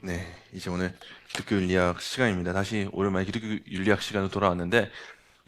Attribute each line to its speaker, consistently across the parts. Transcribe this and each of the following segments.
Speaker 1: 네, 이제 오늘 기독교 윤리학 시간입니다. 다시 오랜만에 기독교 윤리학 시간으로 돌아왔는데,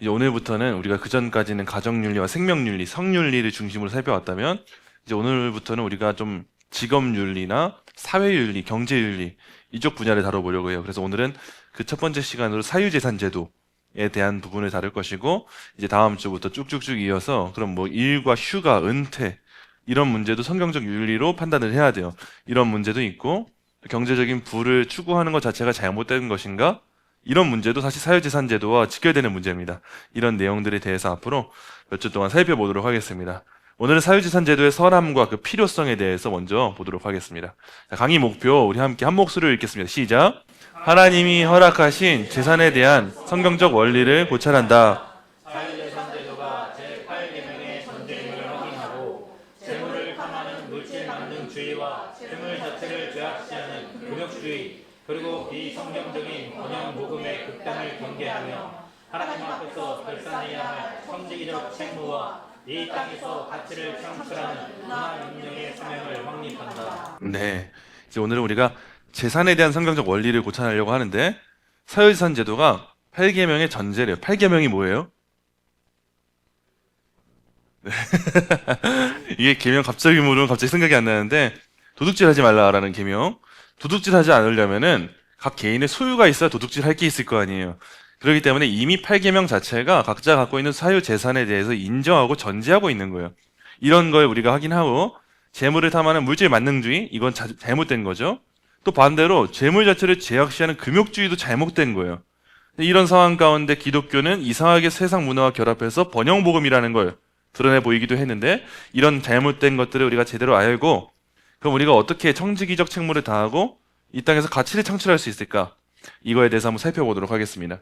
Speaker 1: 이제 오늘부터는 우리가 그전까지는 가정윤리와 생명윤리, 성윤리를 중심으로 살펴왔다면, 이제 오늘부터는 우리가 좀 직업윤리나 사회윤리, 경제윤리 이쪽 분야를 다뤄보려고 해요. 그래서 오늘은 그 첫 번째 시간으로 사유재산제도에 대한 부분을 다룰 것이고, 이제 다음 주부터 쭉쭉쭉 이어서 그럼 뭐 일과 휴가, 은퇴 이런 문제도 성경적 윤리로 판단을 해야 돼요. 이런 문제도 있고, 경제적인 부를 추구하는 것 자체가 잘못된 것인가? 이런 문제도 사실 사유재산제도와 직결되는 문제입니다. 이런 내용들에 대해서 앞으로 몇 주 동안 살펴보도록 하겠습니다. 오늘은 사유재산제도의 선함과 그 필요성에 대해서 먼저 보도록 하겠습니다. 자, 강의 목표 우리 함께 한 목소리로 읽겠습니다. 시작! 하나님이 허락하신 재산에 대한 성경적 원리를 고찰한다.
Speaker 2: 자유재산제도가 제8계명의 전제임을 확인하고 재물을 탐하는 물질만능주의와 재물 자체를 죄악시하는 금욕주의 그리고 비성경적인 번영 모금의 극단을 경계하며 하나님 앞에서 결산해야 할 성직이적 책무와 이 땅에서 가치를 창출하는 문화 능력의 사명을 확립한다.
Speaker 1: 네, 이제 오늘은 우리가 재산에 대한 성경적 원리를 고찰하려고 하는데 사유재산 제도가 8계명의 전제래요. 8계명이 뭐예요? 이게 계명 갑자기 물으면 갑자기 생각이 안 나는데 도둑질하지 말라라는 계명. 도둑질하지 않으려면은 각 개인의 소유가 있어야 도둑질할 게 있을 거 아니에요. 그렇기 때문에 이미 8계명 자체가 각자 갖고 있는 사유 재산에 대해서 인정하고 전제하고 있는 거예요. 이런 걸 우리가 확인하고 재물을 탐하는 물질 만능주의 이건 잘못된 거죠. 또 반대로 재물 자체를 제약시하는 금욕주의도 잘못된 거예요. 이런 상황 가운데 기독교는 이상하게 세상 문화와 결합해서 번영복음이라는 걸 드러내 보이기도 했는데 이런 잘못된 것들을 우리가 제대로 알고 그럼 우리가 어떻게 청지기적 책무를 다하고 이 땅에서 가치를 창출할 수 있을까? 이거에 대해서 한번 살펴보도록 하겠습니다.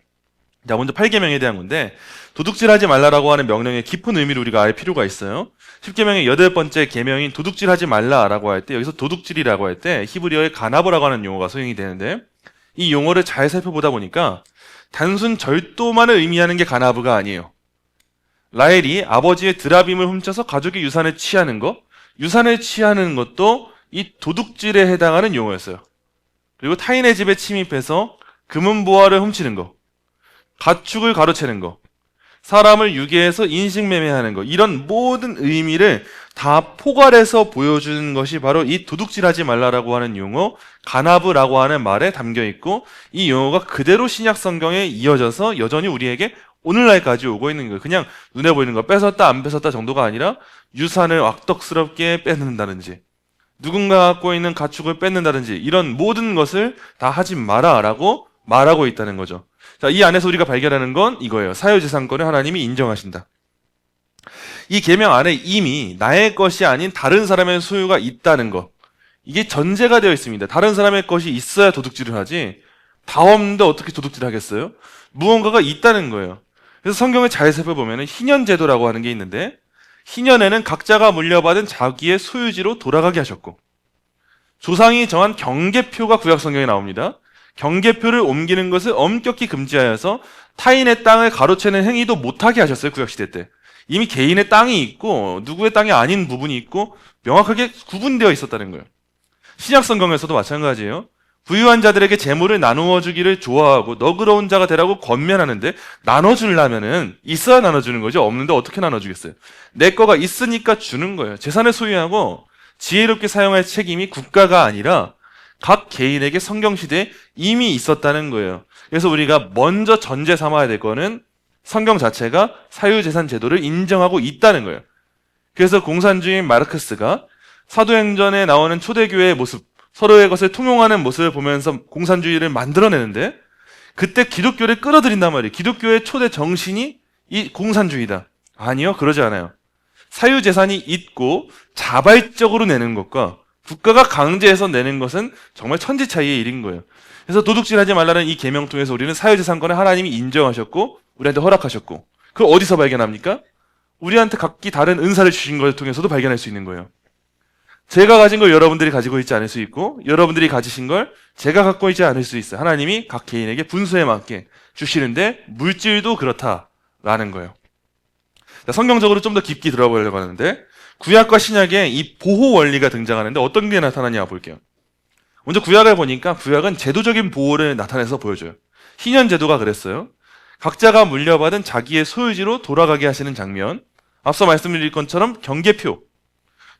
Speaker 1: 자, 먼저 8계명에 대한 건데 도둑질하지 말라라고 하는 명령의 깊은 의미를 우리가 알 필요가 있어요. 10계명의 8번째 계명인 도둑질하지 말라라고 할 때 여기서 도둑질이라고 할 때 히브리어의 가나브라고 하는 용어가 사용이 되는데 이 용어를 잘 살펴보다 보니까 단순 절도만을 의미하는 게 가나브가 아니에요. 라헬이 아버지의 드라빔을 훔쳐서 가족의 유산을 취하는 것, 유산을 취하는 것도 이 도둑질에 해당하는 용어였어요. 그리고 타인의 집에 침입해서 금은보화를 훔치는 것, 가축을 가로채는 것, 사람을 유괴해서 인식매매하는 것, 이런 모든 의미를 다 포괄해서 보여주는 것이 바로 이 도둑질하지 말라라고 하는 용어, 가나브라고 하는 말에 담겨 있고 이 용어가 그대로 신약 성경에 이어져서 여전히 우리에게 오늘날까지 오고 있는 거예요. 그냥 눈에 보이는 거 뺏었다 안 뺏었다 정도가 아니라 유산을 악덕스럽게 뺏는다든지 누군가 갖고 있는 가축을 뺏는다든지 이런 모든 것을 다 하지 마라라고 말하고 있다는 거죠. 자, 이 안에서 우리가 발견하는 건 이거예요. 사유재산권을 하나님이 인정하신다. 이 계명 안에 이미 나의 것이 아닌 다른 사람의 소유가 있다는 것. 이게 전제가 되어 있습니다. 다른 사람의 것이 있어야 도둑질을 하지. 다 없는데 어떻게 도둑질을 하겠어요? 무언가가 있다는 거예요. 그래서 성경을 잘 살펴보면 희년제도라고 하는 게 있는데 희년에는 각자가 물려받은 자기의 소유지로 돌아가게 하셨고 조상이 정한 경계표가 구약 성경에 나옵니다. 경계표를 옮기는 것을 엄격히 금지하여서 타인의 땅을 가로채는 행위도 못하게 하셨어요. 구약시대 때. 이미 개인의 땅이 있고 누구의 땅이 아닌 부분이 있고 명확하게 구분되어 있었다는 거예요. 신약 성경에서도 마찬가지예요. 부유한 자들에게 재물을 나누어 주기를 좋아하고 너그러운 자가 되라고 권면하는데 나눠주려면은 있어야 나눠주는 거죠. 없는데 어떻게 나눠주겠어요? 내 거가 있으니까 주는 거예요. 재산을 소유하고 지혜롭게 사용할 책임이 국가가 아니라 각 개인에게 성경시대에 이미 있었다는 거예요. 그래서 우리가 먼저 전제 삼아야 될 거는 성경 자체가 사유재산 제도를 인정하고 있다는 거예요. 그래서 공산주의인 마르크스가 사도행전에 나오는 초대교회의 모습, 서로의 것을 통용하는 모습을 보면서 공산주의를 만들어내는데 그때 기독교를 끌어들인단 말이에요. 기독교의 초대 정신이 이 공산주의다. 아니요, 그러지 않아요. 사유재산이 있고 자발적으로 내는 것과 국가가 강제해서 내는 것은 정말 천지 차이의 일인 거예요. 그래서 도둑질하지 말라는 이 계명 통해서 우리는 사유재산권을 하나님이 인정하셨고 우리한테 허락하셨고 그걸 어디서 발견합니까? 우리한테 각기 다른 은사를 주신 걸 통해서도 발견할 수 있는 거예요. 제가 가진 걸 여러분들이 가지고 있지 않을 수 있고 여러분들이 가지신 걸 제가 갖고 있지 않을 수 있어요. 하나님이 각 개인에게 분수에 맞게 주시는데 물질도 그렇다라는 거예요. 자, 성경적으로 좀 더 깊게 들어보려고 하는데 구약과 신약에 이 보호 원리가 등장하는데 어떤 게 나타나냐 볼게요. 먼저 구약을 보니까 구약은 제도적인 보호를 나타내서 보여줘요. 희년 제도가 그랬어요. 각자가 물려받은 자기의 소유지로 돌아가게 하시는 장면. 앞서 말씀드린 것처럼 경계표.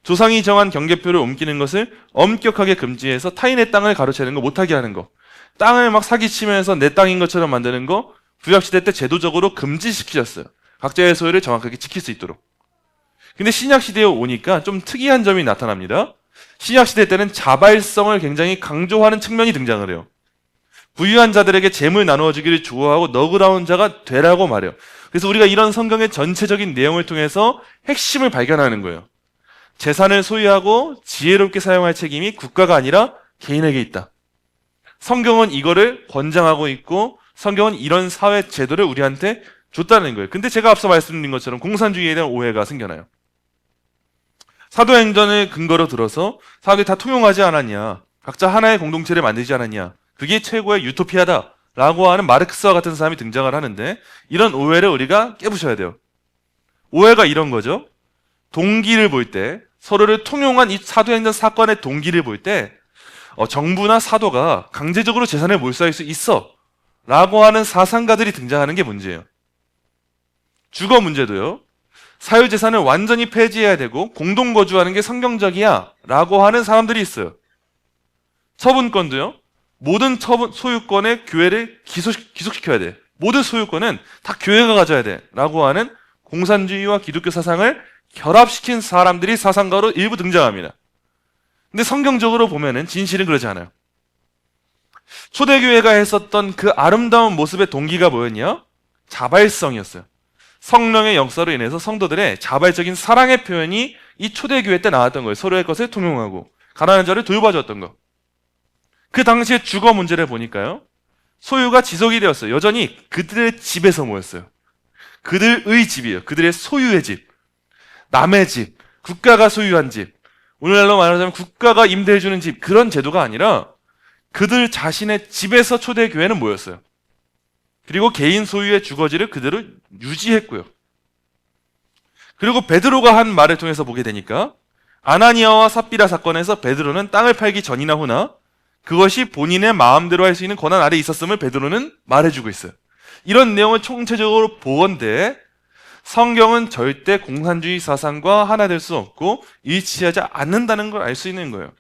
Speaker 1: 조상이 정한 경계표를 옮기는 것을 엄격하게 금지해서 타인의 땅을 가로채는 거 못하게 하는 거. 땅을 막 사기치면서 내 땅인 것처럼 만드는 거 구약시대 때 제도적으로 금지시키셨어요. 각자의 소유를 정확하게 지킬 수 있도록. 근데 신약시대에 오니까 좀 특이한 점이 나타납니다. 신약시대 때는 자발성을 굉장히 강조하는 측면이 등장을 해요. 부유한 자들에게 재물 나누어 주기를 좋아하고 너그러운 자가 되라고 말해요. 그래서 우리가 이런 성경의 전체적인 내용을 통해서 핵심을 발견하는 거예요. 재산을 소유하고 지혜롭게 사용할 책임이 국가가 아니라 개인에게 있다. 성경은 이거를 권장하고 있고 성경은 이런 사회 제도를 우리한테 줬다는 거예요. 근데 제가 앞서 말씀드린 것처럼 공산주의에 대한 오해가 생겨나요. 사도행전을 근거로 들어서 사람들이 다 통용하지 않았냐, 각자 하나의 공동체를 만들지 않았냐, 그게 최고의 유토피아다 라고 하는 마르크스와 같은 사람이 등장을 하는데, 이런 오해를 우리가 깨부셔야 돼요. 오해가 이런 거죠. 동기를 볼 때, 서로를 통용한 이 사도행전 사건의 동기를 볼 때 정부나 사도가 강제적으로 재산을 몰수할 수 있어 라고 하는 사상가들이 등장하는 게 문제예요. 주거 문제도요. 사유재산을 완전히 폐지해야 되고 공동거주하는 게 성경적이야 라고 하는 사람들이 있어요. 처분권도요. 모든 소유권에 교회를 기속시켜야 돼. 모든 소유권은 다 교회가 가져야 돼 라고 하는 공산주의와 기독교 사상을 결합시킨 사람들이 사상가로 일부 등장합니다. 근데 성경적으로 보면은 진실은 그러지 않아요. 초대교회가 했었던 그 아름다운 모습의 동기가 뭐였냐? 자발성이었어요. 성령의 역사로 인해서 성도들의 자발적인 사랑의 표현이 이 초대교회 때 나왔던 거예요. 서로의 것을 통용하고 가난한 자를 돌봐줬던 거. 그 당시에 주거 문제를 보니까요. 소유가 지속이 되었어요. 여전히 그들의 집에서 모였어요. 그들의 집이에요. 그들의 소유의 집. 남의 집. 국가가 소유한 집. 오늘날로 말하자면 국가가 임대해주는 집. 그런 제도가 아니라 그들 자신의 집에서 초대교회는 모였어요. 그리고 개인 소유의 주거지를 그대로 유지했고요. 그리고 베드로가 한 말을 통해서 보게 되니까 아나니아와 삽비라 사건에서 베드로는 땅을 팔기 전이나 후나 그것이 본인의 마음대로 할 수 있는 권한 아래 있었음을 베드로는 말해주고 있어요. 이런 내용을 총체적으로 보건대 성경은 절대 공산주의 사상과 하나 될 수 없고 일치하지 않는다는 걸 알 수 있는 거예요.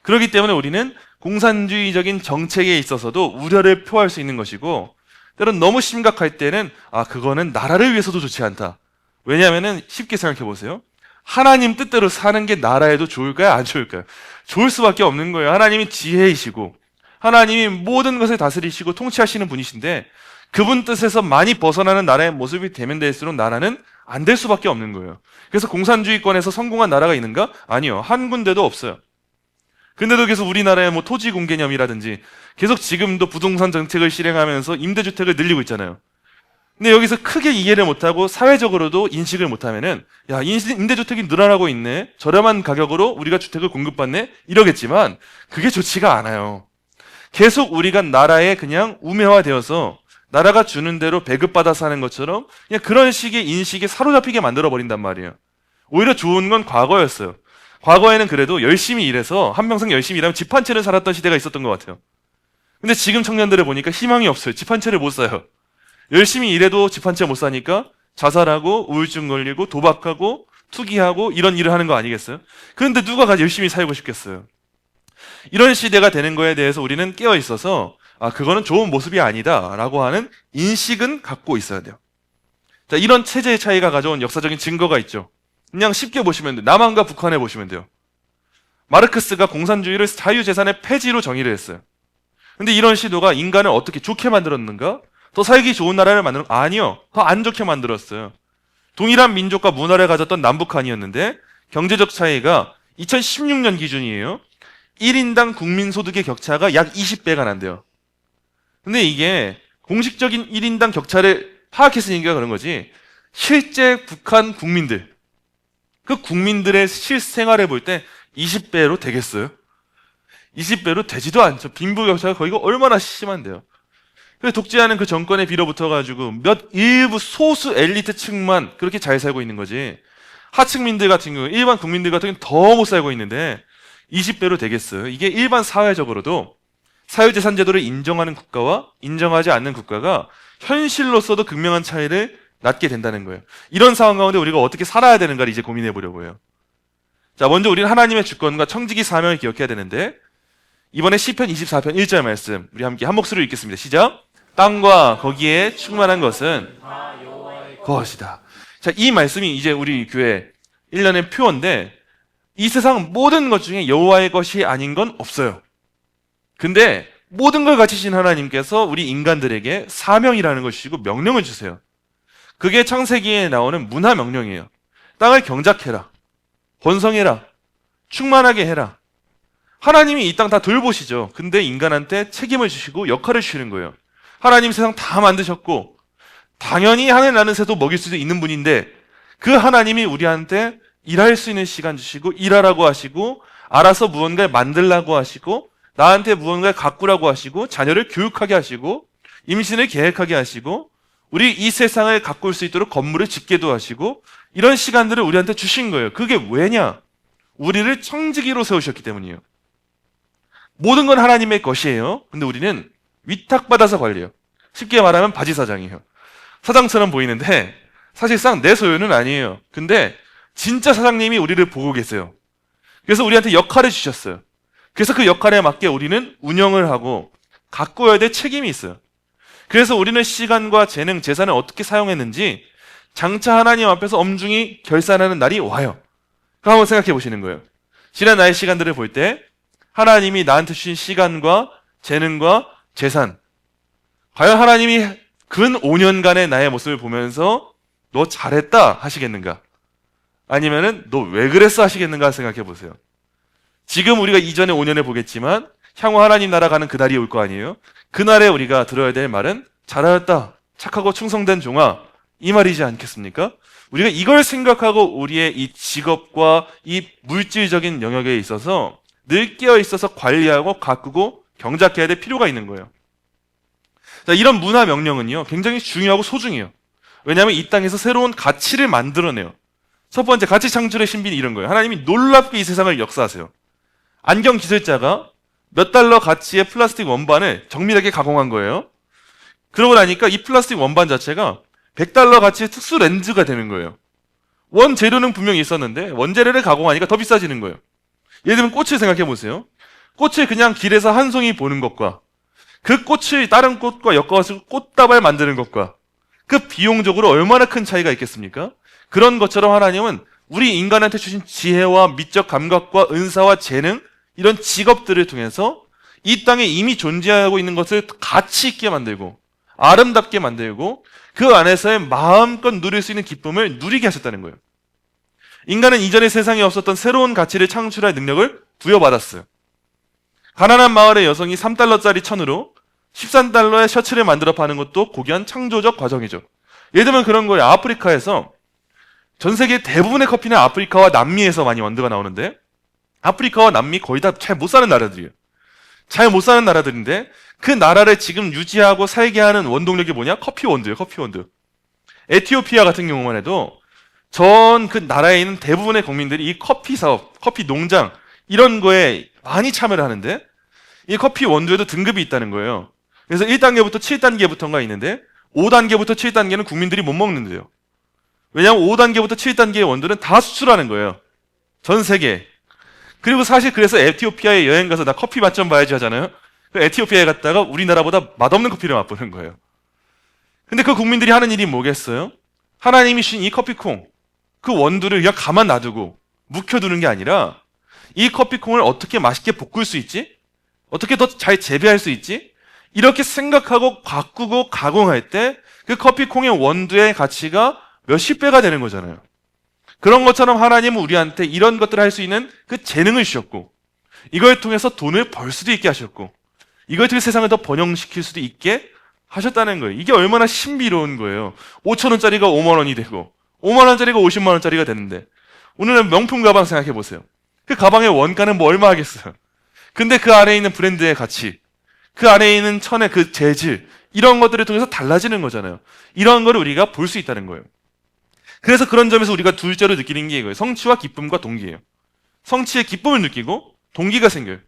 Speaker 1: 그렇기 때문에 우리는 공산주의적인 정책에 있어서도 우려를 표할 수 있는 것이고, 때론 너무 심각할 때는 그거는 나라를 위해서도 좋지 않다. 왜냐하면 쉽게 생각해 보세요. 하나님 뜻대로 사는 게 나라에도 좋을까요? 안 좋을까요? 좋을 수밖에 없는 거예요. 하나님이 지혜이시고 하나님이 모든 것을 다스리시고 통치하시는 분이신데 그분 뜻에서 많이 벗어나는 나라의 모습이 되면 될수록 나라는 안 될 수밖에 없는 거예요. 그래서 공산주의권에서 성공한 나라가 있는가? 아니요. 한 군데도 없어요. 근데도 계속 우리나라의 토지 공개념이라든지 계속 지금도 부동산 정책을 실행하면서 임대주택을 늘리고 있잖아요. 근데 여기서 크게 이해를 못하고 사회적으로도 인식을 못하면은 임대주택이 늘어나고 있네, 저렴한 가격으로 우리가 주택을 공급받네 이러겠지만 그게 좋지가 않아요. 계속 우리가 나라에 그냥 우매화되어서 나라가 주는 대로 배급받아 사는 것처럼 그냥 그런 식의 인식에 사로잡히게 만들어버린단 말이에요. 오히려 좋은 건 과거였어요. 과거에는 그래도 열심히 일해서 한평생 열심히 일하면 집 한 채를 살았던 시대가 있었던 것 같아요. 근데 지금 청년들을 보니까 희망이 없어요. 집 한 채를 못 사요. 열심히 일해도 집 한 채 못 사니까 자살하고 우울증 걸리고 도박하고 투기하고 이런 일을 하는 거 아니겠어요? 그런데 누가 열심히 살고 싶겠어요? 이런 시대가 되는 거에 대해서 우리는 깨어 있어서 그거는 좋은 모습이 아니다 라고 하는 인식은 갖고 있어야 돼요. 자, 이런 체제의 차이가 가져온 역사적인 증거가 있죠. 그냥 쉽게 보시면 돼요. 남한과 북한에 보시면 돼요. 마르크스가 공산주의를 자유재산의 폐지로 정의를 했어요. 근데 이런 시도가 인간을 어떻게 좋게 만들었는가? 더 살기 좋은 나라를 아니요. 더 안 좋게 만들었어요. 동일한 민족과 문화를 가졌던 남북한이었는데 경제적 차이가 2016년 기준이에요. 1인당 국민소득의 격차가 약 20배가 난대요. 근데 이게 공식적인 1인당 격차를 파악했으니까 그런 거지, 실제 북한 국민들, 그 국민들의 실생활을 볼 때 20배로 되겠어요? 20배로 되지도 않죠. 빈부격차가 거기가 얼마나 심한데요. 그래서 독재하는 그 정권에 빌어붙어가지고 일부 소수 엘리트층만 그렇게 잘 살고 있는 거지, 하층민들 같은 경우, 일반 국민들 같은 경우는 더 못 살고 있는데 20배로 되겠어요. 이게 일반 사회적으로도 사유재산 제도를 인정하는 국가와 인정하지 않는 국가가 현실로서도 극명한 차이를 낳게 된다는 거예요. 이런 상황 가운데 우리가 어떻게 살아야 되는가를 이제 고민해 보려고 해요. 자, 먼저 우리는 하나님의 주권과 청지기 사명을 기억해야 되는데, 이번에 시편 24편 1절 말씀 우리 함께 한 목소리로 읽겠습니다. 시작. 땅과 거기에 충만한 것은 것이다. 자, 이 말씀이 이제 우리 교회 1년의 표어인데, 이 세상 모든 것 중에 여호와의 것이 아닌 건 없어요. 근데 모든 걸 가지신 하나님께서 우리 인간들에게 사명이라는 걸 주시고 명령을 주세요. 그게 창세기에 나오는 문화 명령이에요. 땅을 경작해라, 번성해라, 충만하게 해라. 하나님이 이 땅 다 돌보시죠. 근데 인간한테 책임을 주시고 역할을 주시는 거예요. 하나님 세상 다 만드셨고 당연히 하늘 나는 새도 먹일 수도 있는 분인데, 그 하나님이 우리한테 일할 수 있는 시간 주시고 일하라고 하시고 알아서 무언가를 만들라고 하시고 나한테 무언가를 가꾸라고 하시고 자녀를 교육하게 하시고 임신을 계획하게 하시고 우리 이 세상을 가꿀 수 있도록 건물을 짓게도 하시고 이런 시간들을 우리한테 주신 거예요. 그게 왜냐? 우리를 청지기로 세우셨기 때문이에요. 모든 건 하나님의 것이에요. 근데 우리는 위탁받아서 관리해요. 쉽게 말하면 바지 사장이에요. 사장처럼 보이는데 사실상 내 소유는 아니에요. 근데 진짜 사장님이 우리를 보고 계세요. 그래서 우리한테 역할을 주셨어요. 그래서 그 역할에 맞게 우리는 운영을 하고 가꿔야 될 책임이 있어요. 그래서 우리는 시간과 재능, 재산을 어떻게 사용했는지 장차 하나님 앞에서 엄중히 결산하는 날이 와요. 그럼 한번 생각해 보시는 거예요. 지난 나의 시간들을 볼 때 하나님이 나한테 주신 시간과 재능과 재산, 과연 하나님이 근 5년간의 나의 모습을 보면서 너 잘했다 하시겠는가? 아니면은 너 왜 그랬어 하시겠는가 생각해 보세요. 지금 우리가 이전에 5년에 보겠지만 향후 하나님 나라 가는 그날이 올 거 아니에요? 그날에 우리가 들어야 될 말은 잘하였다, 착하고 충성된 종아, 이 말이지 않겠습니까? 우리가 이걸 생각하고 우리의 이 직업과 이 물질적인 영역에 있어서 늘 깨어 있어서 관리하고 가꾸고 경작해야 될 필요가 있는 거예요. 자, 이런 문화 명령은요 굉장히 중요하고 소중해요. 왜냐하면 이 땅에서 새로운 가치를 만들어내요. 첫 번째 가치 창출의 신비는 이런 거예요. 하나님이 놀랍게 이 세상을 역사하세요. 안경 기술자가 몇 달러 가치의 플라스틱 원반을 정밀하게 가공한 거예요. 그러고 나니까 이 플라스틱 원반 자체가 100달러 가치의 특수 렌즈가 되는 거예요. 원재료는 분명히 있었는데 원재료를 가공하니까 더 비싸지는 거예요. 예를 들면 꽃을 생각해 보세요. 꽃을 그냥 길에서 한 송이 보는 것과 그 꽃을 다른 꽃과 엮어서 꽃다발 만드는 것과 그 비용적으로 얼마나 큰 차이가 있겠습니까? 그런 것처럼 하나님은 우리 인간한테 주신 지혜와 미적 감각과 은사와 재능, 이런 직업들을 통해서 이 땅에 이미 존재하고 있는 것을 가치 있게 만들고 아름답게 만들고 그 안에서의 마음껏 누릴 수 있는 기쁨을 누리게 하셨다는 거예요. 인간은 이전의 세상에 없었던 새로운 가치를 창출할 능력을 부여받았어요. 가난한 마을의 여성이 3달러짜리 천으로 13달러의 셔츠를 만들어 파는 것도 고귀한 창조적 과정이죠. 예를 들면 그런 거예요. 아프리카에서 전 세계 대부분의 커피는 아프리카와 남미에서 많이 원두가 나오는데 아프리카와 남미 거의 다 잘 못 사는 나라들이에요. 잘 못 사는 나라들인데 그 나라를 지금 유지하고 살게 하는 원동력이 뭐냐? 커피 원두예요. 커피 원두. 에티오피아 같은 경우만 해도 전 그 나라에 있는 대부분의 국민들이 이 커피 사업, 커피 농장 이런 거에 많이 참여를 하는데 이 커피 원두에도 등급이 있다는 거예요. 그래서 1단계부터 7단계부터가 있는데 5단계부터 7단계는 국민들이 못 먹는데요. 왜냐하면 5단계부터 7단계의 원두는 다 수출하는 거예요. 전 세계에. 그리고 사실 그래서 에티오피아에 여행 가서 나 커피 맛 좀 봐야지 하잖아요. 에티오피아에 갔다가 우리나라보다 맛없는 커피를 맛보는 거예요. 근데 그 국민들이 하는 일이 뭐겠어요? 하나님이 주신 이 커피콩, 그 원두를 그냥 가만 놔두고 묵혀두는 게 아니라 이 커피콩을 어떻게 맛있게 볶을 수 있지? 어떻게 더 잘 재배할 수 있지? 이렇게 생각하고 가꾸고 가공할 때 그 커피콩의 원두의 가치가 몇십 배가 되는 거잖아요. 그런 것처럼 하나님은 우리한테 이런 것들을 할 수 있는 그 재능을 주셨고 이걸 통해서 돈을 벌 수도 있게 하셨고 이걸 통해 세상을 더 번영시킬 수도 있게 하셨다는 거예요. 이게 얼마나 신비로운 거예요. 5,000원짜리가 5만 원이 되고 5만 원짜리가 50만 원짜리가 되는데 오늘은 명품 가방 생각해 보세요. 그 가방의 원가는 뭐 얼마 하겠어요. 근데 그 안에 있는 브랜드의 가치, 그 안에 있는 천의 그 재질 이런 것들을 통해서 달라지는 거잖아요. 이런 거를 우리가 볼 수 있다는 거예요. 그래서 그런 점에서 우리가 둘째로 느끼는 게 이거예요. 성취와 기쁨과 동기예요. 성취의 기쁨을 느끼고 동기가 생겨요.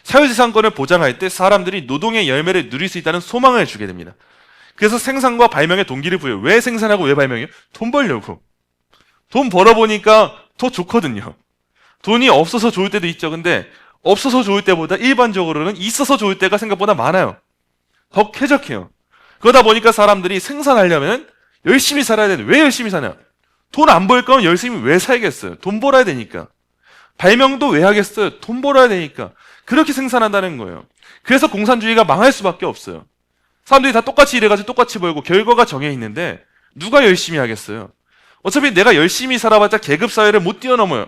Speaker 1: 사유재산권을 보장할 때 사람들이 노동의 열매를 누릴 수 있다는 소망을 주게 됩니다. 그래서 생산과 발명의 동기를 부여해요. 왜 생산하고 왜 발명해요? 돈 벌려고. 돈 벌어보니까 더 좋거든요. 돈이 없어서 좋을 때도 있죠. 근데 없어서 좋을 때보다 일반적으로는 있어서 좋을 때가 생각보다 많아요. 더 쾌적해요. 그러다 보니까 사람들이 생산하려면 열심히 살아야 되는데 왜 열심히 사냐? 돈 안 벌 거면 열심히 왜 살겠어요? 돈 벌어야 되니까. 발명도 왜 하겠어요? 돈 벌어야 되니까. 그렇게 생산한다는 거예요. 그래서 공산주의가 망할 수밖에 없어요. 사람들이 다 똑같이 일해가지고 똑같이 벌고 결과가 정해 있는데 누가 열심히 하겠어요? 어차피 내가 열심히 살아봤자 계급사회를 못 뛰어넘어요.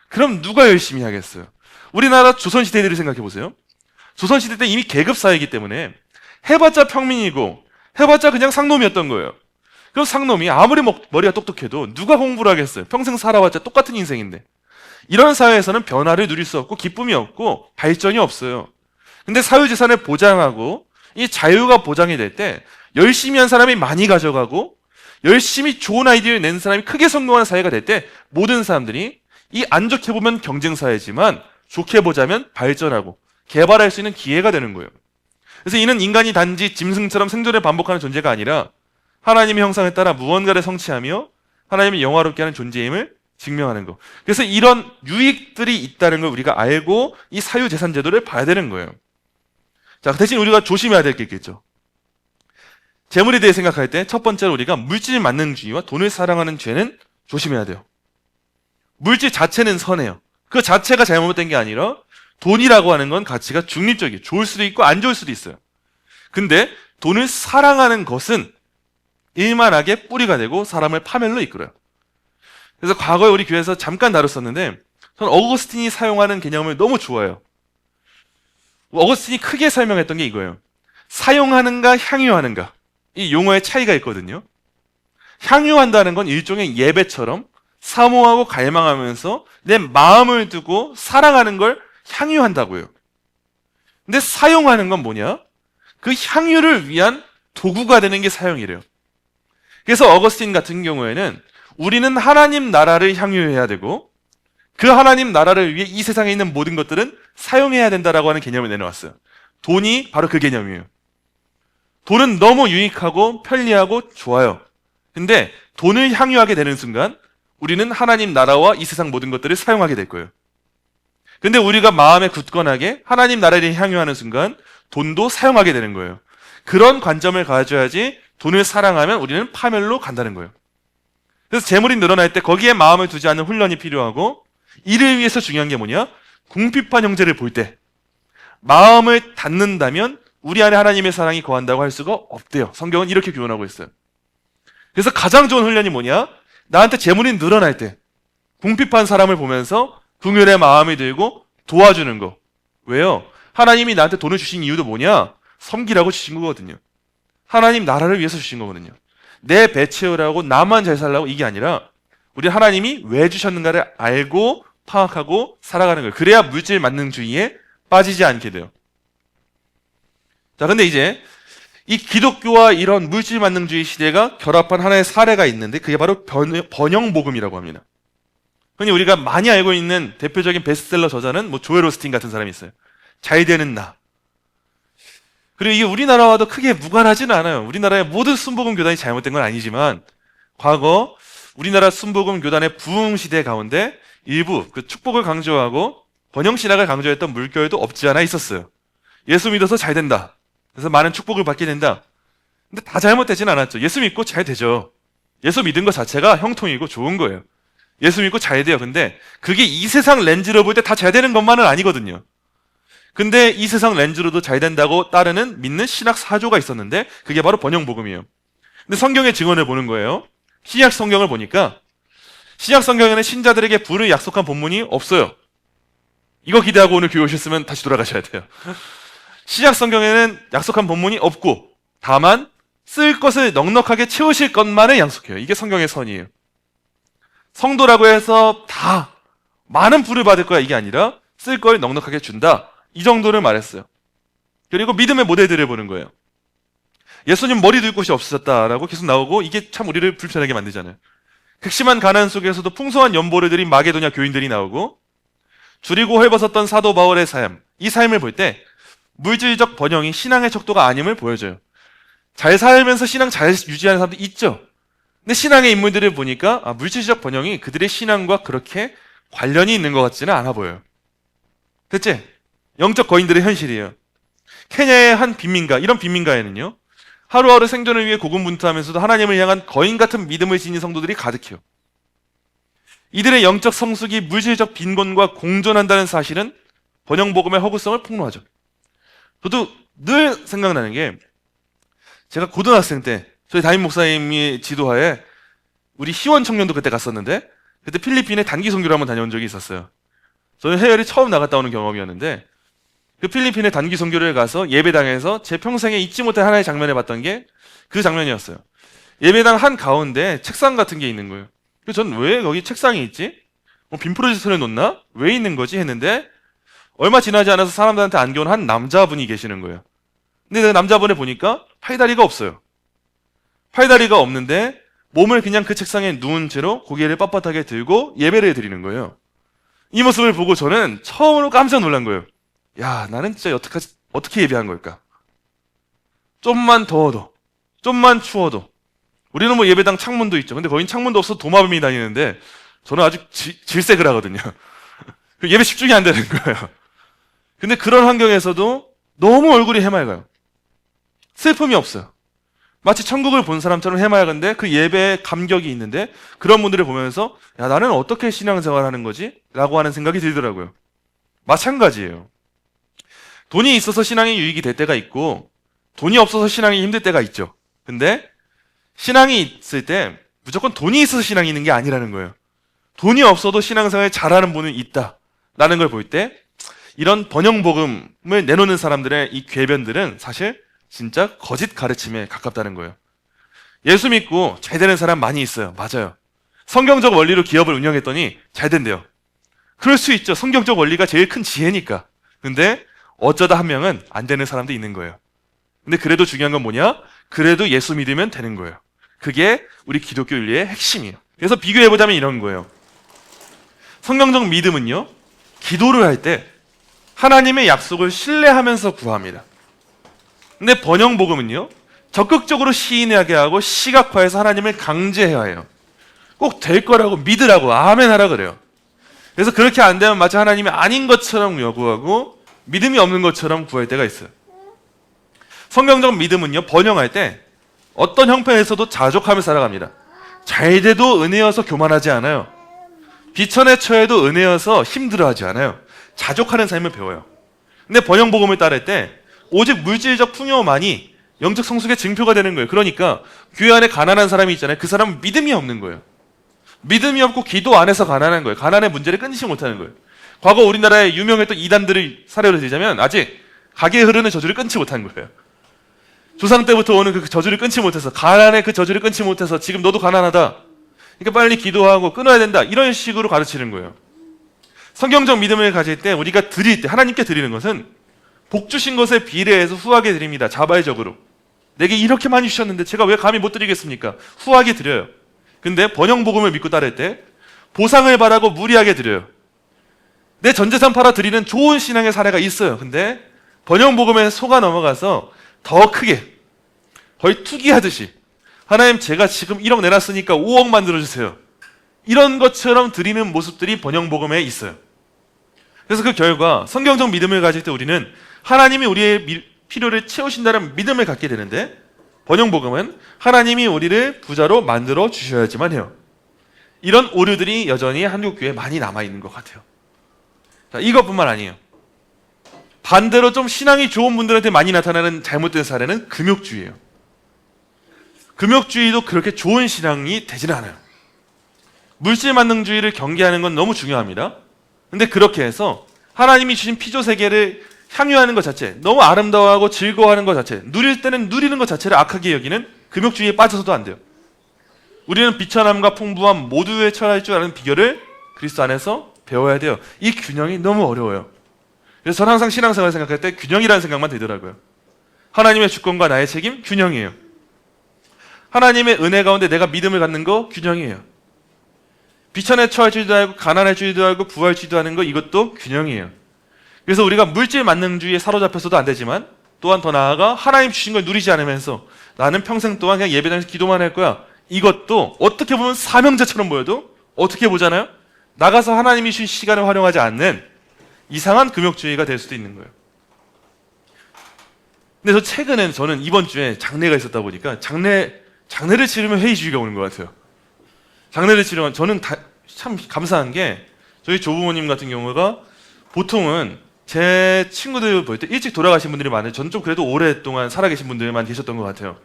Speaker 1: 그럼 누가 열심히 하겠어요? 우리나라 조선시대를 생각해 보세요. 조선시대 때 이미 계급사회이기 때문에 해봤자 평민이고 해봤자 그냥 상놈이었던 거예요. 그럼 상놈이 아무리 머리가 똑똑해도 누가 공부를 하겠어요? 평생 살아봤자 똑같은 인생인데. 이런 사회에서는 변화를 누릴 수 없고 기쁨이 없고 발전이 없어요. 근데 사유재산을 보장하고 이 자유가 보장이 될 때 열심히 한 사람이 많이 가져가고 열심히 좋은 아이디어를 낸 사람이 크게 성공하는 사회가 될 때 모든 사람들이 이 안 좋게 보면 경쟁사회지만 좋게 보자면 발전하고 개발할 수 있는 기회가 되는 거예요. 그래서 이는 인간이 단지 짐승처럼 생존을 반복하는 존재가 아니라 하나님의 형상에 따라 무언가를 성취하며 하나님의 영화롭게 하는 존재임을 증명하는 거. 그래서 이런 유익들이 있다는 걸 우리가 알고 이 사유재산 제도를 봐야 되는 거예요. 자, 대신 우리가 조심해야 될 게 있겠죠. 재물에 대해 생각할 때 첫 번째로 우리가 물질 만능주의와 돈을 사랑하는 죄는 조심해야 돼요. 물질 자체는 선해요. 그 자체가 잘못된 게 아니라 돈이라고 하는 건 가치가 중립적이에요. 좋을 수도 있고 안 좋을 수도 있어요. 근데 돈을 사랑하는 것은 일만하게 뿌리가 되고 사람을 파멸로 이끌어요. 그래서 과거에 우리 교회에서 잠깐 다뤘었는데 저는 어거스틴이 사용하는 개념을 너무 좋아해요. 어거스틴이 크게 설명했던 게 이거예요. 사용하는가 향유하는가, 이 용어의 차이가 있거든요. 향유한다는 건 일종의 예배처럼 사모하고 갈망하면서 내 마음을 두고 사랑하는 걸 향유한다고요. 근데 사용하는 건 뭐냐? 그 향유를 위한 도구가 되는 게 사용이래요. 그래서 어거스틴 같은 경우에는 우리는 하나님 나라를 향유해야 되고 그 하나님 나라를 위해 이 세상에 있는 모든 것들은 사용해야 된다라고 하는 개념을 내놓았어요. 돈이 바로 그 개념이에요. 돈은 너무 유익하고 편리하고 좋아요. 근데 돈을 향유하게 되는 순간 우리는 하나님 나라와 이 세상 모든 것들을 사용하게 될 거예요. 근데 우리가 마음에 굳건하게 하나님 나라를 향유하는 순간 돈도 사용하게 되는 거예요. 그런 관점을 가져야지 돈을 사랑하면 우리는 파멸로 간다는 거예요. 그래서 재물이 늘어날 때 거기에 마음을 두지 않는 훈련이 필요하고 이를 위해서 중요한 게 뭐냐? 궁핍한 형제를 볼 때 마음을 닫는다면 우리 안에 하나님의 사랑이 거한다고 할 수가 없대요. 성경은 이렇게 교훈하고 있어요. 그래서 가장 좋은 훈련이 뭐냐? 나한테 재물이 늘어날 때 궁핍한 사람을 보면서 긍휼의 마음이 들고 도와주는 거. 왜요? 하나님이 나한테 돈을 주신 이유도 뭐냐? 섬기라고 주신 거거든요. 하나님 나라를 위해서 주신 거거든요. 내 배 채우라고 나만 잘 살라고 이게 아니라 우리 하나님이 왜 주셨는가를 알고 파악하고 살아가는 거예요. 그래야 물질 만능주의에 빠지지 않게 돼요. 자, 근데 이제 이 기독교와 이런 물질 만능주의 시대가 결합한 하나의 사례가 있는데 그게 바로 번영복음이라고 합니다. 흔히 우리가 많이 알고 있는 대표적인 베스트셀러 저자는 뭐 조엘 오스틴 같은 사람이 있어요. 잘 되는 나. 그리고 이게 우리나라와도 크게 무관하지는 않아요. 우리나라의 모든 순복음 교단이 잘못된 건 아니지만 과거 우리나라 순복음 교단의 부흥 시대 가운데 일부 그 축복을 강조하고 번영신학을 강조했던 물결도 없지 않아 있었어요. 예수 믿어서 잘 된다. 그래서 많은 축복을 받게 된다. 근데 다 잘못되진 않았죠. 예수 믿고 잘 되죠. 예수 믿은 것 자체가 형통이고 좋은 거예요. 예수 믿고 잘 돼요. 근데 그게 이 세상 렌즈로 볼 때 다 잘 되는 것만은 아니거든요. 근데 이 세상 렌즈로도 잘 된다고 따르는 믿는 신학 사조가 있었는데 그게 바로 번영복음이에요. 근데 성경의 증언을 보는 거예요. 신약 성경을 보니까 신약 성경에는 신자들에게 부를 약속한 본문이 없어요. 이거 기대하고 오늘 교회 오셨으면 다시 돌아가셔야 돼요. 신약 성경에는 약속한 본문이 없고 다만 쓸 것을 넉넉하게 채우실 것만을 약속해요. 이게 성경의 선이에요. 성도라고 해서 다 많은 부를 받을 거야 이게 아니라 쓸 걸 넉넉하게 준다. 이 정도를 말했어요. 그리고 믿음의 모델들을 보는 거예요. 예수님 머리 둘 곳이 없으셨다라고 계속 나오고 이게 참 우리를 불편하게 만들잖아요. 극심한 가난 속에서도 풍성한 연보를 드린 마게도냐 교인들이 나오고 줄이고 헐벗었던 사도 바울의 삶, 이 삶을 볼 때 물질적 번영이 신앙의 척도가 아님을 보여줘요. 잘 살면서 신앙 잘 유지하는 사람도 있죠. 근데 신앙의 인물들을 보니까 물질적 번영이 그들의 신앙과 그렇게 관련이 있는 것 같지는 않아 보여요. 됐지? 영적 거인들의 현실이에요. 케냐의 한 빈민가, 이런 빈민가에는요, 하루하루 생존을 위해 고군분투하면서도 하나님을 향한 거인 같은 믿음을 지닌 성도들이 가득해요. 이들의 영적 성숙이 물질적 빈곤과 공존한다는 사실은 번영복음의 허구성을 폭로하죠. 저도 늘 생각나는 게, 제가 고등학생 때 저희 담임 목사님이 지도하에 우리 희원 청년도 그때 갔었는데, 그때 필리핀에 단기 선교를 한번 다녀온 적이 있었어요. 저는 해외를 처음 나갔다 오는 경험이었는데, 그 필리핀에 단기 선교를 가서 예배당에서 제 평생에 잊지 못할 하나의 장면을 봤던 게 그 장면이었어요. 예배당 한 가운데 책상 같은 게 있는 거예요. 그래서 전 왜 거기 책상이 있지? 빔 프로젝터를 놓나? 왜 있는 거지? 했는데 얼마 지나지 않아서 사람들한테 안겨온 한 남자분이 계시는 거예요. 근데 그 남자분을 보니까 팔다리가 없어요. 팔다리가 없는데 몸을 그냥 그 책상에 누운 채로 고개를 빳빳하게 들고 예배를 드리는 거예요. 이 모습을 보고 저는 처음으로 깜짝 놀란 거예요. 야, 나는 진짜 어떻게 예배한 걸까? 좀만 더워도, 좀만 추워도. 우리는 뭐 예배당 창문도 있죠. 근데 거긴 창문도 없어서 도마뱀이 다니는데 저는 아주 질색을 하거든요. 예배 집중이 안 되는 거예요. 근데 그런 환경에서도 너무 얼굴이 해맑아요. 슬픔이 없어요. 마치 천국을 본 사람처럼 해맑은데 그 예배에 감격이 있는데, 그런 분들을 보면서 야, 나는 어떻게 신앙생활 하는 거지? 라고 하는 생각이 들더라고요. 마찬가지예요. 돈이 있어서 신앙이 유익이 될 때가 있고 돈이 없어서 신앙이 힘들 때가 있죠. 근데 신앙이 있을 때 무조건 돈이 있어서 신앙이 있는 게 아니라는 거예요. 돈이 없어도 신앙생활을 잘하는 분은 있다라는 걸 볼 때 이런 번영복음을 내놓는 사람들의 이 궤변들은 사실 진짜 거짓 가르침에 가깝다는 거예요. 예수 믿고 잘 되는 사람 많이 있어요. 맞아요. 성경적 원리로 기업을 운영했더니 잘 된대요. 그럴 수 있죠. 성경적 원리가 제일 큰 지혜니까. 근데 어쩌다 한 명은 안 되는 사람도 있는 거예요. 근데 그래도 중요한 건 뭐냐? 그래도 예수 믿으면 되는 거예요. 그게 우리 기독교 윤리의 핵심이에요. 그래서 비교해보자면 이런 거예요. 성경적 믿음은요, 기도를 할 때 하나님의 약속을 신뢰하면서 구합니다. 근데 번영복음은요, 적극적으로 시인하게 하고 시각화해서 하나님을 강제해야 해요. 꼭 될 거라고 믿으라고 아멘 하라 그래요. 그래서 그렇게 안 되면 마치 하나님이 아닌 것처럼 요구하고 믿음이 없는 것처럼 구할 때가 있어요. 성경적 믿음은요, 번영할 때 어떤 형편에서도 자족하며 살아갑니다. 잘 돼도 은혜여서 교만하지 않아요. 비천에 처해도 은혜여서 힘들어하지 않아요. 자족하는 삶을 배워요. 근데 번영복음을 따를 때 오직 물질적 풍요만이 영적 성숙의 증표가 되는 거예요. 그러니까 교회 안에 가난한 사람이 있잖아요. 그 사람은 믿음이 없는 거예요. 믿음이 없고 기도 안 해서 가난한 거예요. 가난의 문제를 끊지 못하는 거예요. 과거 우리나라에 유명했던 이단들을 사례로 들자면 아직 가게에 흐르는 저주를 끊지 못한 거예요. 조상 때부터 오는 그 저주를 끊지 못해서, 가난의 그 저주를 끊지 못해서 지금 너도 가난하다, 그러니까 빨리 기도하고 끊어야 된다, 이런 식으로 가르치는 거예요. 성경적 믿음을 가질 때 우리가 드릴 때 하나님께 드리는 것은 복 주신 것에 비례해서 후하게 드립니다. 자발적으로. 내게 이렇게 많이 주셨는데 제가 왜 감히 못 드리겠습니까? 후하게 드려요. 근데 번영복음을 믿고 따를 때 보상을 바라고 무리하게 드려요. 내 전재산 팔아 드리는 좋은 신앙의 사례가 있어요. 근데 번영복음에 속아 넘어가서 더 크게, 거의 투기하듯이, 하나님 제가 지금 1억 내놨으니까 5억 만들어주세요, 이런 것처럼 드리는 모습들이 번영복음에 있어요. 그래서 그 결과 성경적 믿음을 가질 때 우리는 하나님이 우리의 필요를 채우신다는 믿음을 갖게 되는데, 번영복음은 하나님이 우리를 부자로 만들어 주셔야지만 해요. 이런 오류들이 여전히 한국교회에 많이 남아있는 것 같아요. 자, 이것뿐만 아니에요. 반대로 좀 신앙이 좋은 분들한테 많이 나타나는 잘못된 사례는 금욕주의예요. 금욕주의도 그렇게 좋은 신앙이 되지는 않아요. 물질만능주의를 경계하는 건 너무 중요합니다. 근데 그렇게 해서 하나님이 주신 피조세계를 향유하는 것 자체, 너무 아름다워하고 즐거워하는 것 자체, 누릴 때는 누리는 것 자체를 악하게 여기는 금욕주의에 빠져서도 안 돼요. 우리는 비천함과 풍부함 모두에 처할 줄 아는 비결을 그리스도 안에서 배워야 돼요. 이 균형이 너무 어려워요. 그래서 저는 항상 신앙생활 생각할 때 균형이라는 생각만 들더라고요. 하나님의 주권과 나의 책임, 균형이에요. 하나님의 은혜 가운데 내가 믿음을 갖는 거, 균형이에요. 비천에 처할지도 알고 가난할지도 알고 부할지도 하는 거 이것도 균형이에요. 그래서 우리가 물질 만능주의에 사로잡혀서도 안 되지만 또한 더 나아가 하나님 주신 걸 누리지 않으면서 나는 평생 동안 그냥 예배당에서 기도만 할 거야. 이것도 어떻게 보면 사명제처럼 보여도 어떻게 보잖아요? 나가서 하나님이 주신 시간을 활용하지 않는 이상한 금욕주의가 될 수도 있는 거예요. 근데 저 최근에 저는 이번 주에 장례가 있었다 보니까 장례를 치르면 회의주의가 오는 것 같아요. 장례를 치르면 저는 참 감사한 게 저희 조부모님 같은 경우가 보통은 제 친구들 볼 때 일찍 돌아가신 분들이 많아요. 저는 좀 그래도 오랫동안 살아계신 분들만 계셨던 것 같아요.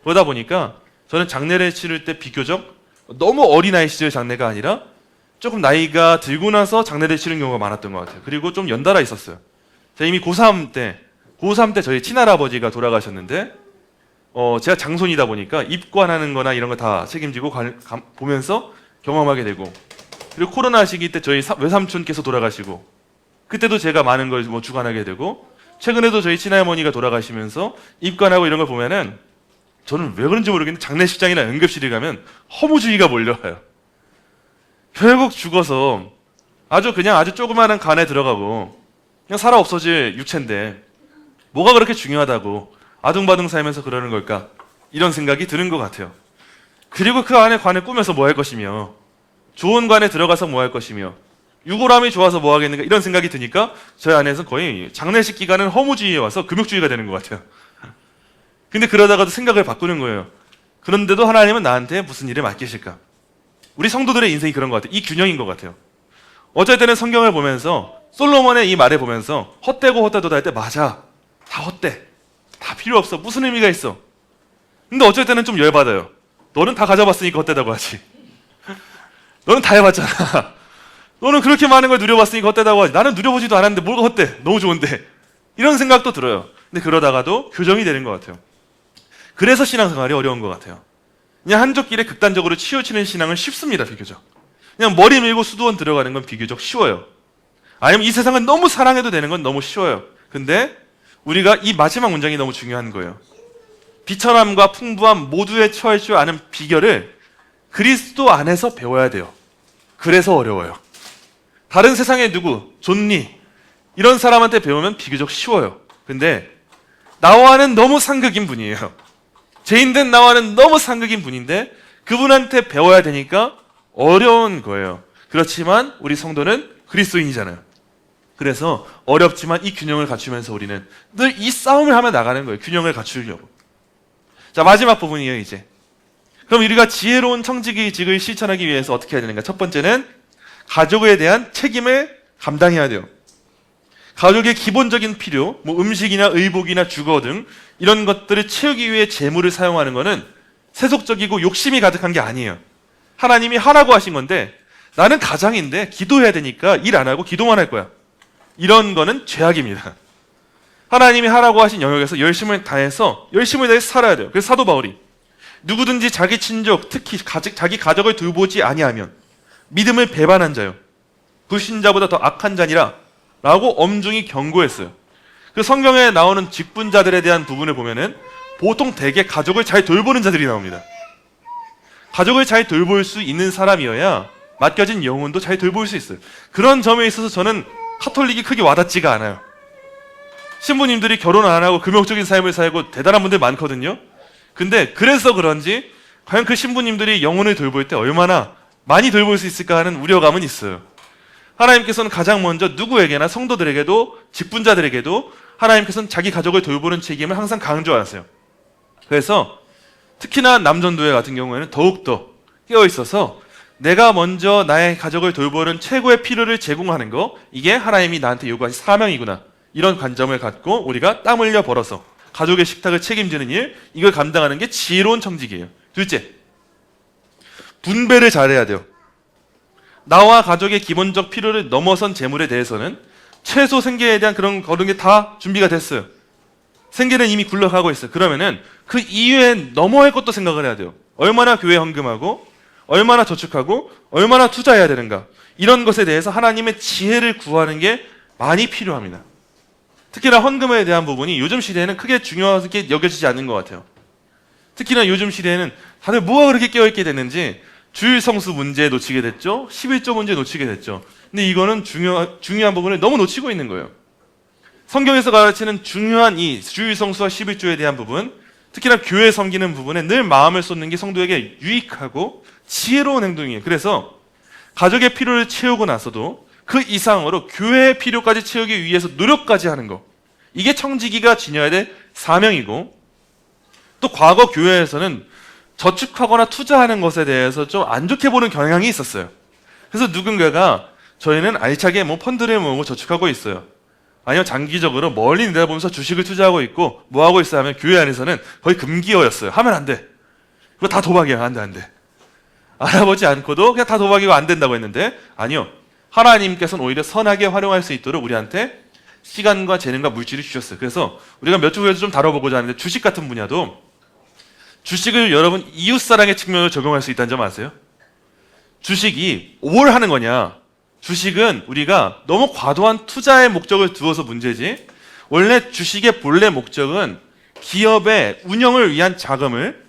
Speaker 1: 그러다 보니까 저는 장례를 치를 때 비교적 너무 어린아이 시절 장례가 아니라 조금 나이가 들고 나서 장례를 치른 경우가 많았던 것 같아요. 그리고 좀 연달아 있었어요. 제가 이미 고3 때 저희 친할아버지가 돌아가셨는데 제가 장손이다 보니까 입관하는 거나 이런 거 다 책임지고 보면서 경험하게 되고, 그리고 코로나 시기 때 저희 외삼촌께서 돌아가시고 그때도 제가 많은 걸 주관하게 되고, 최근에도 저희 친할머니가 돌아가시면서 입관하고 이런 걸 보면은 저는 왜 그런지 모르겠는데 장례식장이나 응급실에 가면 허무주의가 몰려와요. 결국 죽어서 아주 조그마한 간에 들어가고 그냥 살아 없어질 육체인데 뭐가 그렇게 중요하다고 아둥바둥 살면서 그러는 걸까? 이런 생각이 드는 것 같아요. 그리고 그 안에 관을 꾸며서 뭐 할 것이며, 좋은 관에 들어가서 뭐 할 것이며, 유골함이 좋아서 뭐 하겠는가, 이런 생각이 드니까 저희 안에서 거의 장례식 기간은 허무주의에 와서 금욕주의가 되는 것 같아요. 근데 그러다가도 생각을 바꾸는 거예요. 그런데도 하나님은 나한테 무슨 일을 맡기실까? 우리 성도들의 인생이 그런 것 같아요. 이 균형인 것 같아요. 어쩔 때는 성경을 보면서 솔로몬의 이 말을 보면서 헛되고 헛되도다 할 때 맞아. 다 헛돼. 다 필요 없어. 무슨 의미가 있어. 근데 어쩔 때는 좀 열받아요. 너는 다 가져봤으니까 헛되다고 하지. 너는 다 해봤잖아. 너는 그렇게 많은 걸 누려봤으니까 헛되다고 하지. 나는 누려보지도 않았는데 뭐가 헛돼. 너무 좋은데. 이런 생각도 들어요. 근데 그러다가도 교정이 되는 것 같아요. 그래서 신앙생활이 어려운 것 같아요. 그냥 한쪽 길에 극단적으로 치우치는 신앙은 쉽습니다. 비교적. 그냥 머리 밀고 수도원 들어가는 건 비교적 쉬워요. 아니면 이 세상을 너무 사랑해도 되는 건 너무 쉬워요. 근데 우리가 이 마지막 문장이 너무 중요한 거예요. 비천함과 풍부함 모두에 처할 줄 아는 비결을 그리스도 안에서 배워야 돼요. 그래서 어려워요. 다른 세상의 누구, 존리 이런 사람한테 배우면 비교적 쉬워요. 근데 나와는 너무 상극인 분이에요. 죄인된 나와는 너무 상극인 분인데 그분한테 배워야 되니까 어려운 거예요. 그렇지만 우리 성도는 그리스도인이잖아요. 그래서 어렵지만 이 균형을 갖추면서 우리는 늘 이 싸움을 하며 나가는 거예요. 균형을 갖추려고. 자, 마지막 부분이에요, 이제. 그럼 우리가 지혜로운 청지기직을 실천하기 위해서 어떻게 해야 되는가? 첫 번째는 가족에 대한 책임을 감당해야 돼요. 가족의 기본적인 필요, 음식이나 의복이나 주거 등 이런 것들을 채우기 위해 재물을 사용하는 것은 세속적이고 욕심이 가득한 게 아니에요. 하나님이 하라고 하신 건데 나는 가장인데 기도해야 되니까 일 안 하고 기도만 할 거야. 이런 거는 죄악입니다. 하나님이 하라고 하신 영역에서 열심을 다해서 살아야 돼요. 그래서 사도 바울이 누구든지 자기 친족, 특히 자기 가족을 돌보지 아니하면 믿음을 배반한 자요, 불신자보다 더 악한 자니라 라고 엄중히 경고했어요. 그 성경에 나오는 직분자들에 대한 부분을 보면은 보통 대개 가족을 잘 돌보는 자들이 나옵니다. 가족을 잘 돌볼 수 있는 사람이어야 맡겨진 영혼도 잘 돌볼 수 있어요. 그런 점에 있어서 저는 카톨릭이 크게 와닿지가 않아요. 신부님들이 결혼 안 하고 금욕적인 삶을 살고 대단한 분들 많거든요. 근데 그래서 그런지 과연 그 신부님들이 영혼을 돌볼 때 얼마나 많이 돌볼 수 있을까 하는 우려감은 있어요. 하나님께서는 가장 먼저 누구에게나 성도들에게도 직분자들에게도 하나님께서는 자기 가족을 돌보는 책임을 항상 강조하세요. 그래서 특히나 남전도회 같은 경우에는 더욱더 깨어있어서 내가 먼저 나의 가족을 돌보는 최고의 필요를 제공하는 거, 이게 하나님이 나한테 요구하신 사명이구나, 이런 관점을 갖고 우리가 땀 흘려 벌어서 가족의 식탁을 책임지는 일, 이걸 감당하는 게 지혜로운 청직이에요. 둘째, 분배를 잘해야 돼요. 나와 가족의 기본적 필요를 넘어선 재물에 대해서는 최소 생계에 대한 그런 게 다 준비가 됐어요. 생계는 이미 굴러가고 있어요. 그러면은 그 이외에 넘어갈 것도 생각을 해야 돼요. 얼마나 교회 헌금하고 얼마나 저축하고 얼마나 투자해야 되는가, 이런 것에 대해서 하나님의 지혜를 구하는 게 많이 필요합니다. 특히나 헌금에 대한 부분이 요즘 시대에는 크게 중요하게 여겨지지 않는 것 같아요. 특히나 요즘 시대에는 다들 뭐가 그렇게 깨어있게 됐는지 주일 성수 문제 놓치게 됐죠. 11조 문제 놓치게 됐죠. 근데 이거는 중요한 부분을 너무 놓치고 있는 거예요. 성경에서 가르치는 중요한 이 주일 성수와 11조에 대한 부분, 특히나 교회 섬기는 부분에 늘 마음을 쏟는 게 성도에게 유익하고 지혜로운 행동이에요. 그래서 가족의 필요를 채우고 나서도 그 이상으로 교회의 필요까지 채우기 위해서 노력까지 하는 거, 이게 청지기가 지녀야 될 사명이고, 또 과거 교회에서는 저축하거나 투자하는 것에 대해서 좀 안 좋게 보는 경향이 있었어요. 그래서 누군가가 저희는 알차게 펀드를 모으고 저축하고 있어요, 아니면 장기적으로 멀리 내다보면서 주식을 투자하고 있고 뭐 하고 있어 하면 교회 안에서는 거의 금기어였어요. 하면 안 돼. 그거 다 도박이야. 안 돼, 안 돼. 알아보지 않고도 그냥 다 도박이고 안 된다고 했는데, 아니요. 하나님께서는 오히려 선하게 활용할 수 있도록 우리한테 시간과 재능과 물질을 주셨어요. 그래서 우리가 몇 주 후에도 좀 다뤄보고자 하는데, 주식 같은 분야도 주식을 여러분 이웃사랑의 측면으로 적용할 수 있다는 점 아세요? 주식이 뭘 하는 거냐? 주식은 우리가 너무 과도한 투자의 목적을 두어서 문제지, 원래 주식의 본래 목적은 기업의 운영을 위한 자금을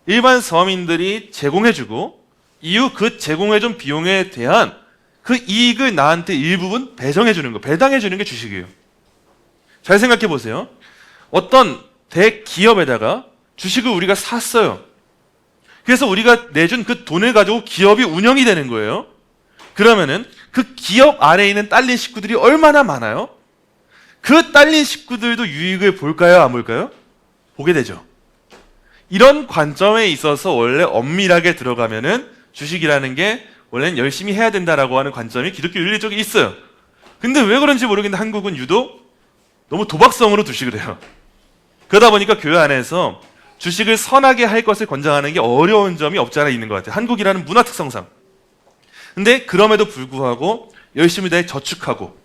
Speaker 1: 일반 서민들이 제공해주고 이후 그 제공해준 비용에 대한 그 이익을 나한테 일부분 배정해주는 거, 배당해주는 게 주식이에요. 잘 생각해 보세요. 어떤 대기업에다가 주식을 우리가 샀어요. 그래서 우리가 내준 그 돈을 가지고 기업이 운영이 되는 거예요. 그러면은 그 기업 아래에 있는 딸린 식구들이 얼마나 많아요? 그 딸린 식구들도 유익을 볼까요? 안 볼까요? 보게 되죠. 이런 관점에 있어서 원래 엄밀하게 들어가면은 주식이라는 게 원래는 열심히 해야 된다라고 하는 관점이 기독교 윤리 쪽에 있어요. 근데 왜 그런지 모르겠는데 한국은 유독 너무 도박성으로 주식을 해요. 그러다 보니까 교회 안에서 주식을 선하게 할 것을 권장하는 게 어려운 점이 없지 않아 있는 것 같아요. 한국이라는 문화 특성상. 근데 그럼에도 불구하고 열심히 다해 저축하고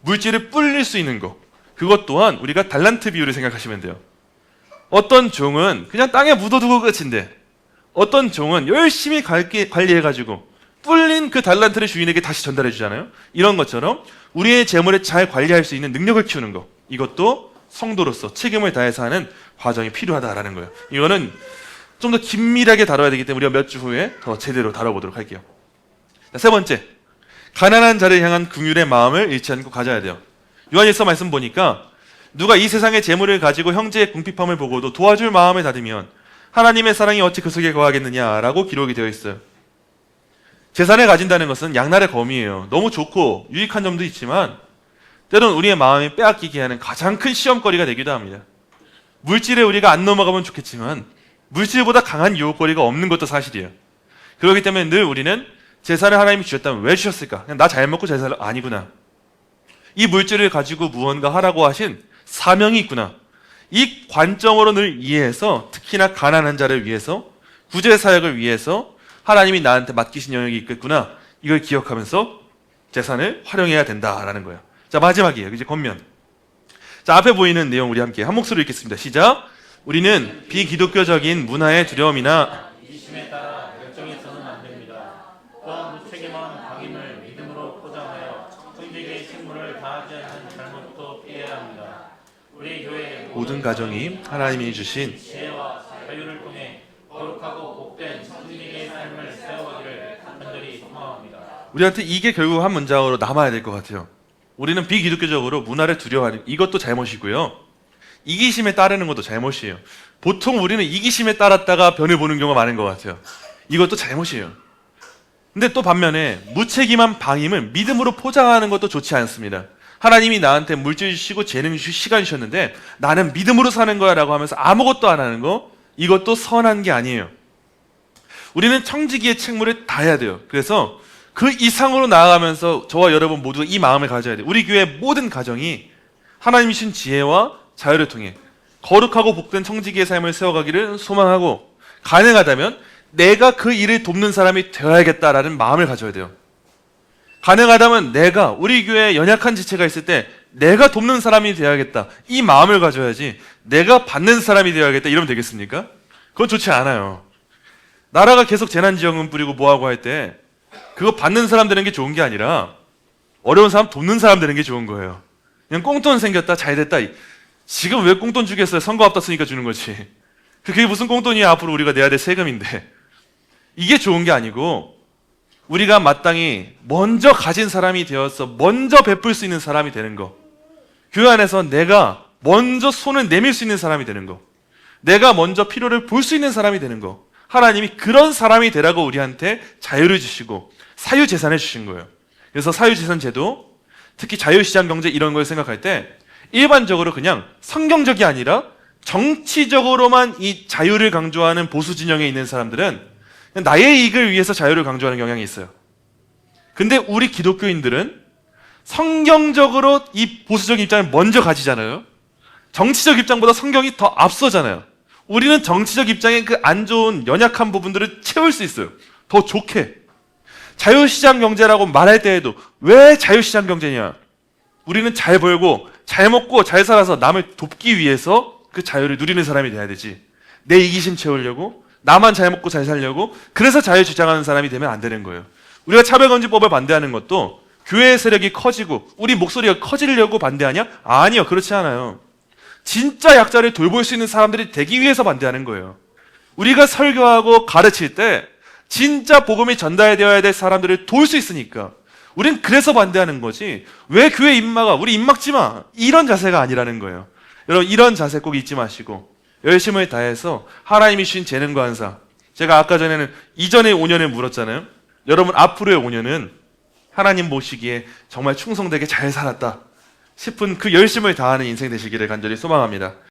Speaker 1: 물질을 불릴 수 있는 거, 그것 또한 우리가 달란트 비율을 생각하시면 돼요. 어떤 종은 그냥 땅에 묻어두고 끝인데, 어떤 종은 열심히 관리해가지고 불린 그 달란트를 주인에게 다시 전달해 주잖아요. 이런 것처럼 우리의 재물을 잘 관리할 수 있는 능력을 키우는 거, 이것도 성도로서 책임을 다해서 하는 과정이 필요하다라는 거예요. 이거는 좀 더 긴밀하게 다뤄야 되기 때문에 우리가 몇 주 후에 더 제대로 다뤄보도록 할게요. 자, 세 번째, 가난한 자를 향한 긍휼의 마음을 잃지 않고 가져야 돼요. 요한일서 말씀 보니까 누가 이 세상의 재물을 가지고 형제의 궁핍함을 보고도 도와줄 마음을 다지면 하나님의 사랑이 어찌 그 속에 거하겠느냐라고 기록이 되어 있어요. 재산을 가진다는 것은 양날의 검이에요. 너무 좋고 유익한 점도 있지만 때로는 우리의 마음이 빼앗기게 하는 가장 큰 시험거리가 되기도 합니다. 물질에 우리가 안 넘어가면 좋겠지만 물질보다 강한 유혹거리가 없는 것도 사실이에요. 그렇기 때문에 늘 우리는 재산을 하나님이 주셨다면 왜 주셨을까? 그냥 나 잘 먹고 잘 살라? 아니구나. 이 물질을 가지고 무언가 하라고 하신 사명이 있구나. 이 관점으로 늘 이해해서, 특히나 가난한 자를 위해서, 구제 사역을 위해서 하나님이 나한테 맡기신 영역이 있겠구나, 이걸 기억하면서 재산을 활용해야 된다라는 거예요. 자, 마지막이에요. 이제 겉면. 자, 앞에 보이는 내용 우리 함께 한 목소리로 읽겠습니다. 시작. 우리는 비기독교적인 문화의 두려움이나
Speaker 2: 이심에 따라 열정해서는 안 됩니다. 또한 무책임한 방임을 믿음으로 포장하여 성직의 식물을 다하지 않는 잘못도 피해야 합니다. 우리 교회의
Speaker 1: 모든 가정이 하나님이 주신
Speaker 2: 지혜와 자유를 통해 거룩하고 복된 성직의 삶을 세워가기를 간절히 소망합니다.
Speaker 1: 우리한테 이게 결국 한 문장으로 남아야 될 것 같아요. 우리는 비기독교적으로 문화를 두려워하는, 이것도 잘못이고요. 이기심에 따르는 것도 잘못이에요. 보통 우리는 이기심에 따랐다가 변을 보는 경우가 많은 것 같아요. 이것도 잘못이에요. 근데 또 반면에 무책임한 방임을 믿음으로 포장하는 것도 좋지 않습니다. 하나님이 나한테 물질 주시고 재능 주시고 시간 주셨는데 나는 믿음으로 사는 거야 라고 하면서 아무것도 안 하는 거, 이것도 선한 게 아니에요. 우리는 청지기의 책무를 다해야 돼요. 그래서 그 이상으로 나아가면서 저와 여러분 모두 이 마음을 가져야 돼요. 우리 교회 모든 가정이 하나님이 주신 지혜와 자유를 통해 거룩하고 복된 청지기의 삶을 세워가기를 소망하고, 가능하다면 내가 그 일을 돕는 사람이 되어야겠다라는 마음을 가져야 돼요. 가능하다면 내가 우리 교회에 연약한 지체가 있을 때 내가 돕는 사람이 되어야겠다, 이 마음을 가져야지 내가 받는 사람이 되어야겠다 이러면 되겠습니까? 그건 좋지 않아요. 나라가 계속 재난지원금 뿌리고 뭐하고 할 때 그거 받는 사람 되는 게 좋은 게 아니라 어려운 사람 돕는 사람 되는 게 좋은 거예요. 그냥 꽁돈 생겼다 잘 됐다, 지금 왜 꽁돈 주겠어요? 선거 앞뒀으니까 주는 거지. 그게 무슨 꽁돈이야? 앞으로 우리가 내야 될 세금인데. 이게 좋은 게 아니고 우리가 마땅히 먼저 가진 사람이 되어서 먼저 베풀 수 있는 사람이 되는 거. 교회 안에서 내가 먼저 손을 내밀 수 있는 사람이 되는 거. 내가 먼저 필요를 볼 수 있는 사람이 되는 거. 하나님이 그런 사람이 되라고 우리한테 자유를 주시고 사유재산을 주신 거예요. 그래서 사유재산 제도, 특히 자유시장 경제 이런 걸 생각할 때 일반적으로 그냥 성경적이 아니라 정치적으로만 이 자유를 강조하는 보수 진영에 있는 사람들은 그냥 나의 이익을 위해서 자유를 강조하는 경향이 있어요. 근데 우리 기독교인들은 성경적으로 이 보수적인 입장을 먼저 가지잖아요. 정치적 입장보다 성경이 더 앞서잖아요. 우리는 정치적 입장의 그 안 좋은 연약한 부분들을 채울 수 있어요. 더 좋게. 자유시장 경제라고 말할 때에도 왜 자유시장 경제냐? 우리는 잘 벌고 잘 먹고 잘 살아서 남을 돕기 위해서 그 자유를 누리는 사람이 돼야 되지. 내 이기심 채우려고, 나만 잘 먹고 잘 살려고, 그래서 자유 주장하는 사람이 되면 안 되는 거예요. 우리가 차별금지법을 반대하는 것도 교회의 세력이 커지고 우리 목소리가 커지려고 반대하냐? 아니요, 그렇지 않아요. 진짜 약자를 돌볼 수 있는 사람들이 되기 위해서 반대하는 거예요. 우리가 설교하고 가르칠 때 진짜 복음이 전달되어야 될 사람들을 도울 수 있으니까 우린 그래서 반대하는 거지. 왜 교회 입마가 우리 입 막지 마, 이런 자세가 아니라는 거예요. 여러분, 이런 자세 꼭 잊지 마시고 열심을 다해서 하나님이 주신 재능과 은사, 제가 아까 전에는 이전의 5년을 물었잖아요. 여러분 앞으로의 5년은 하나님 보시기에 정말 충성되게 잘 살았다 싶은 그 열심을 다하는 인생 되시기를 간절히 소망합니다.